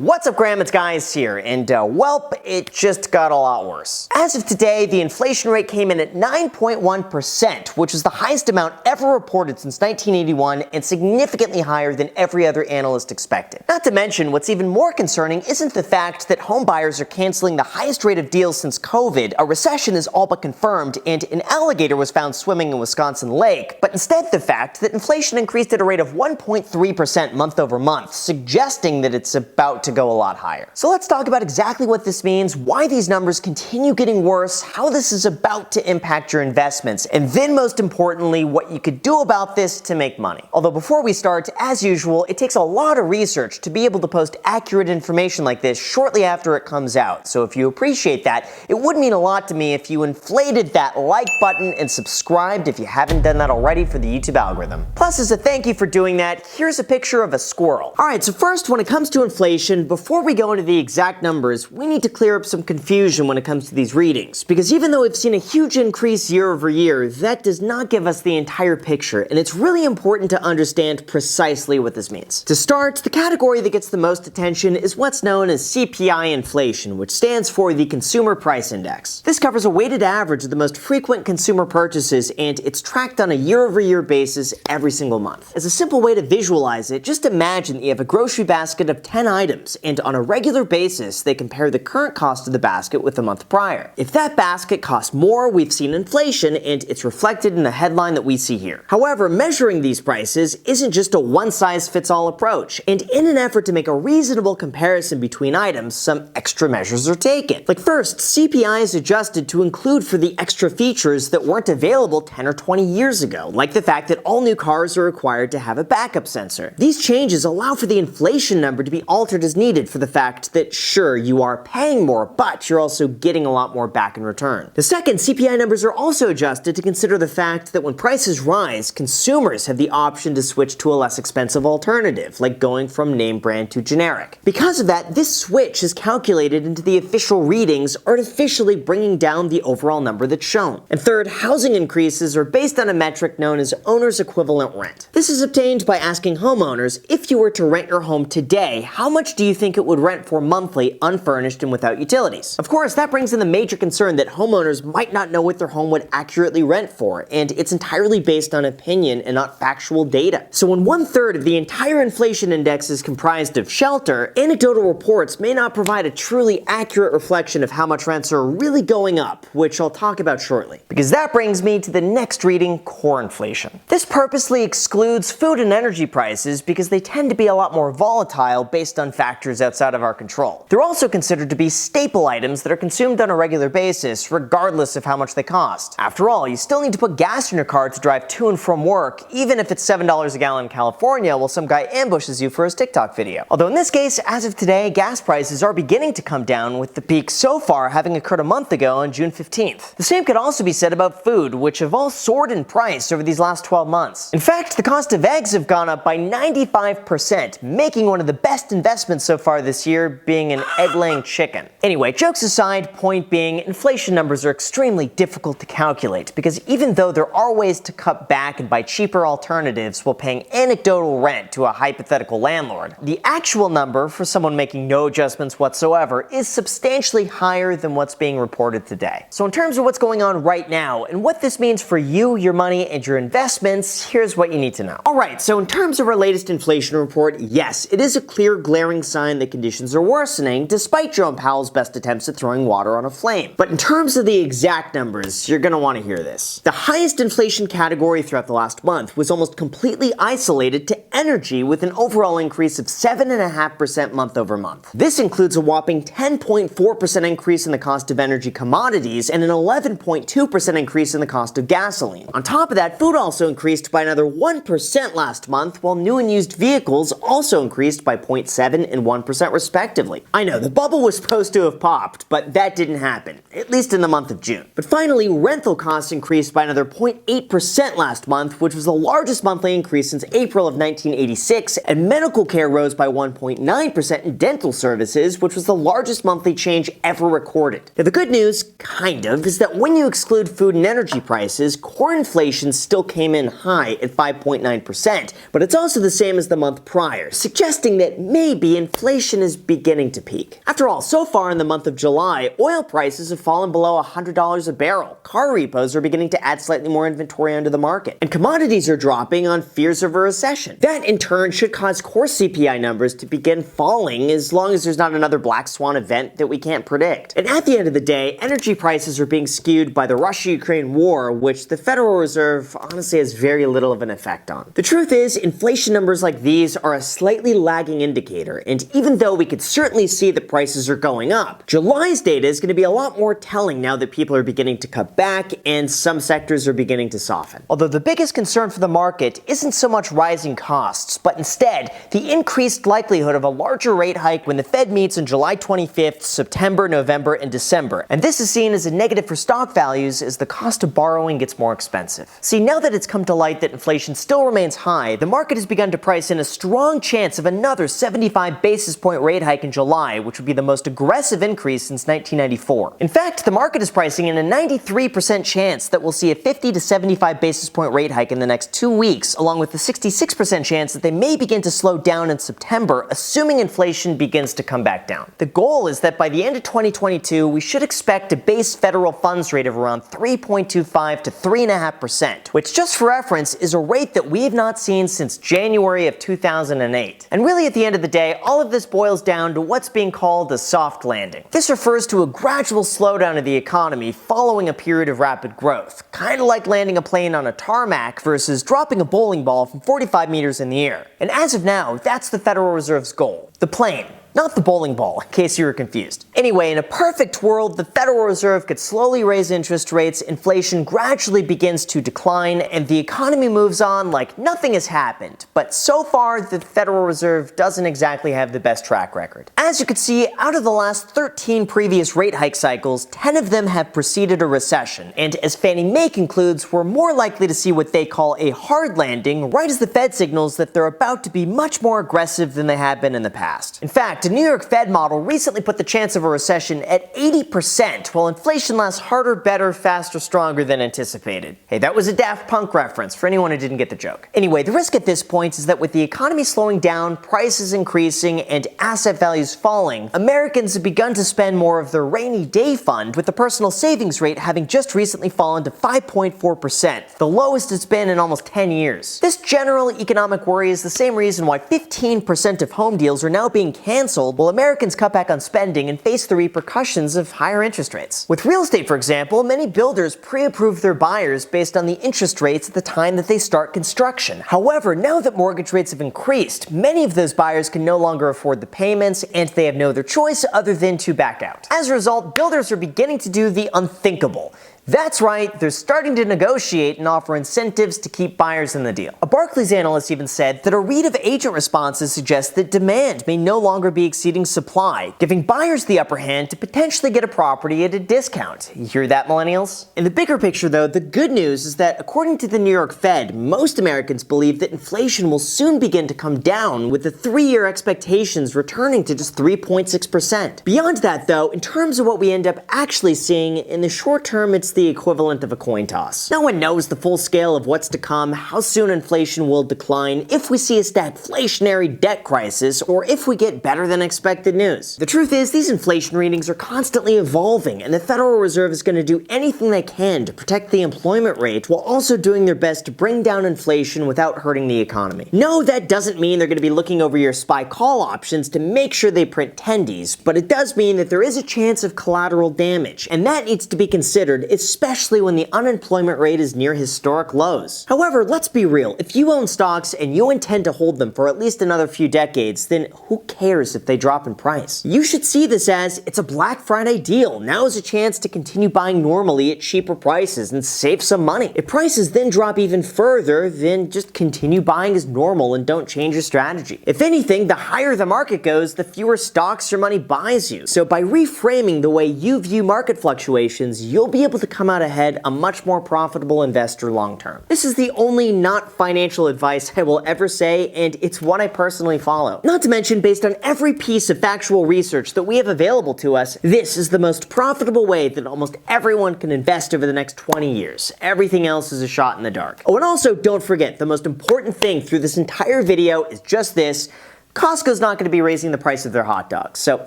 What's up, Graham? It's Guys here, and welp, it just got a lot worse. As of today, the inflation rate came in at 9.1%, which is the highest amount ever reported since 1981 and significantly higher than every other analyst expected. Not to mention, what's even more concerning isn't the fact that home buyers are canceling the highest rate of deals since COVID, a recession is all but confirmed, and an alligator was found swimming in Wisconsin Lake, but instead the fact that inflation increased at a rate of 1.3% month over month, suggesting that it's about to go a lot higher. So let's talk about exactly what this means, why these numbers continue getting worse, how this is about to impact your investments, and then most importantly, what you could do about this to make money. Although before we start, as usual, it takes a lot of research to be able to post accurate information like this shortly after it comes out. So if you appreciate that, it would mean a lot to me if you inflated that like button and subscribed if you haven't done that already for the YouTube algorithm. Plus, as a thank you for doing that, here's a picture of a squirrel. Alright, so first, when it comes to inflation, before we go into the exact numbers, we need to clear up some confusion when it comes to these readings. Because even though we've seen a huge increase year over year, that does not give us the entire picture, and it's really important to understand precisely what this means. To start, the category that gets the most attention is what's known as CPI inflation, which stands for the Consumer Price Index. This covers a weighted average of the most frequent consumer purchases, and it's tracked on a year-over-year basis every single month. As a simple way to visualize it, just imagine that you have a grocery basket of 10 items, and on a regular basis, they compare the current cost of the basket with the month prior. If that basket costs more, we've seen inflation, and it's reflected in the headline that we see here. However, measuring these prices isn't just a one-size-fits-all approach, and in an effort to make a reasonable comparison between items, some extra measures are taken. Like first, CPI is adjusted to include for the extra features that weren't available 10 or 20 years ago, like the fact that all new cars are required to have a backup sensor. These changes allow for the inflation number to be altered as needed for the fact that sure, you are paying more, but you're also getting a lot more back in return. The second, CPI numbers are also adjusted to consider the fact that when prices rise, consumers have the option to switch to a less expensive alternative, like going from name brand to generic. Because of that, this switch is calculated into the official readings, artificially bringing down the overall number that's shown. And third, housing increases are based on a metric known as owner's equivalent rent. This is obtained by asking homeowners, if you were to rent your home today, how much do you think it would rent for monthly, unfurnished, and without utilities? Of course, that brings in the major concern that homeowners might not know what their home would accurately rent for, and it's entirely based on opinion and not factual data. So when 1/3 of the entire inflation index is comprised of shelter, anecdotal reports may not provide a truly accurate reflection of how much rents are really going up, which I'll talk about shortly. Because that brings me to the next reading, core inflation. This purposely excludes food and energy prices because they tend to be a lot more volatile based on factors outside of our control. They're also considered to be staple items that are consumed on a regular basis, regardless of how much they cost. After all, you still need to put gas in your car to drive to and from work, even if it's $7 a gallon in California while some guy ambushes you for his TikTok video. Although in this case, as of today, gas prices are beginning to come down, with the peak so far having occurred a month ago on June 15th. The same could also be said about food, which have all soared in price over these last 12 months. In fact, the cost of eggs have gone up by 95%, making one of the best investments so far this year being an egg-laying chicken. Anyway, jokes aside, point being, inflation numbers are extremely difficult to calculate because even though there are ways to cut back and buy cheaper alternatives while paying anecdotal rent to a hypothetical landlord, the actual number for someone making no adjustments whatsoever is substantially higher than what's being reported today. So in terms of what's going on right now and what this means for you, your money, and your investments, here's what you need to know. Alright, so in terms of our latest inflation report, yes, it is a clear glaring sign that conditions are worsening, despite Jerome Powell's best attempts at throwing water on a flame. But in terms of the exact numbers, you're gonna want to hear this. The highest inflation category throughout the last month was almost completely isolated to energy, with an overall increase of 7.5% month over month. This includes a whopping 10.4% increase in the cost of energy commodities and an 11.2% increase in the cost of gasoline. On top of that, food also increased by another 1% last month, while new and used vehicles also increased by 0.7% and 1% respectively. I know, the bubble was supposed to have popped, but that didn't happen, at least in the month of June. But finally, rental costs increased by another 0.8% last month, which was the largest monthly increase since April of 19 1986, and medical care rose by 1.9% in dental services, which was the largest monthly change ever recorded. Now, the good news, kind of, is that when you exclude food and energy prices, core inflation still came in high at 5.9%, but it's also the same as the month prior, suggesting that maybe inflation is beginning to peak. After all, so far in the month of July, oil prices have fallen below $100 a barrel, car repos are beginning to add slightly more inventory onto the market, and commodities are dropping on fears of a recession. That, in turn, should cause core CPI numbers to begin falling as long as there's not another black swan event that we can't predict. And at the end of the day, energy prices are being skewed by the Russia-Ukraine war, which the Federal Reserve honestly has very little of an effect on. The truth is, inflation numbers like these are a slightly lagging indicator, and even though we could certainly see that prices are going up, July's data is going to be a lot more telling now that people are beginning to cut back and some sectors are beginning to soften. Although the biggest concern for the market isn't so much rising costs, but instead the increased likelihood of a larger rate hike when the Fed meets on July 25th, September, November, and December. And this is seen as a negative for stock values as the cost of borrowing gets more expensive. See, now that it's come to light that inflation still remains high, the market has begun to price in a strong chance of another 75 basis point rate hike in July, which would be the most aggressive increase since 1994. In fact, the market is pricing in a 93% chance that we'll see a 50 to 75 basis point rate hike in the next 2 weeks, along with a 66% chance that they may begin to slow down in September, assuming inflation begins to come back down. The goal is that by the end of 2022, we should expect a base federal funds rate of around 3.25 to 3.5%, which, just for reference, is a rate that we have not seen since January of 2008. And really, at the end of the day, all of this boils down to what's being called a soft landing. This refers to a gradual slowdown of the economy following a period of rapid growth, kind of like landing a plane on a tarmac versus dropping a bowling ball from 45 meters in the air. And as of now, that's the Federal Reserve's goal. The plane. Not the bowling ball, in case you were confused. Anyway, in a perfect world, the Federal Reserve could slowly raise interest rates, inflation gradually begins to decline, and the economy moves on like nothing has happened. But so far, the Federal Reserve doesn't exactly have the best track record. As you can see, out of the last 13 previous rate hike cycles, 10 of them have preceded a recession. And as Fannie Mae concludes, we're more likely to see what they call a hard landing right as the Fed signals that they're about to be much more aggressive than they have been in the past. In fact, a New York Fed model recently put the chance of a recession at 80%, while inflation lasts harder, better, faster, stronger than anticipated. Hey, that was a Daft Punk reference for anyone who didn't get the joke. Anyway, the risk at this point is that with the economy slowing down, prices increasing, and asset values falling, Americans have begun to spend more of their rainy day fund, with the personal savings rate having just recently fallen to 5.4%, the lowest it's been in almost 10 years. This general economic worry is the same reason why 15% of home deals are now being canceled while Americans cut back on spending and face the repercussions of higher interest rates. With real estate, for example, many builders pre-approve their buyers based on the interest rates at the time that they start construction. However, now that mortgage rates have increased, many of those buyers can no longer afford the payments, and they have no other choice other than to back out. As a result, builders are beginning to do the unthinkable. That's right, they're starting to negotiate and offer incentives to keep buyers in the deal. A Barclays analyst even said that a read of agent responses suggests that demand may no longer be exceeding supply, giving buyers the upper hand to potentially get a property at a discount. You hear that, millennials? In the bigger picture, though, the good news is that according to the New York Fed, most Americans believe that inflation will soon begin to come down, with the 3-year expectations returning to just 3.6%. Beyond that, though, in terms of what we end up actually seeing, in the short term, it's the equivalent of a coin toss. No one knows the full scale of what's to come, how soon inflation will decline, if we see a stagflationary debt crisis, or if we get better than expected news. The truth is, these inflation readings are constantly evolving, and the Federal Reserve is going to do anything they can to protect the employment rate while also doing their best to bring down inflation without hurting the economy. No, that doesn't mean they're going to be looking over your SPY call options to make sure they print tendies, but it does mean that there is a chance of collateral damage, and that needs to be considered, especially when the unemployment rate is near historic lows. However, let's be real, if you own stocks and you intend to hold them for at least another few decades, then who cares if they drop in price? You should see this as it's a Black Friday deal. Now is a chance to continue buying normally at cheaper prices and save some money. If prices then drop even further, then just continue buying as normal and don't change your strategy. If anything, the higher the market goes, the fewer stocks your money buys you. So by reframing the way you view market fluctuations, you'll be able to come out ahead a much more profitable investor long term. This is the only not financial advice I will ever say, and it's what I personally follow. Not to mention, based on every piece of factual research that we have available to us, this is the most profitable way that almost everyone can invest over the next 20 years. Everything else is a shot in the dark. Oh, and also don't forget, the most important thing through this entire video is just this: Costco's not going to be raising the price of their hot dogs, so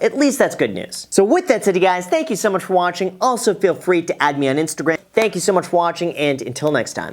at least that's good news. So with that said, you guys, thank you so much for watching. Also, feel free to add me on Instagram. Thank you so much for watching, and until next time.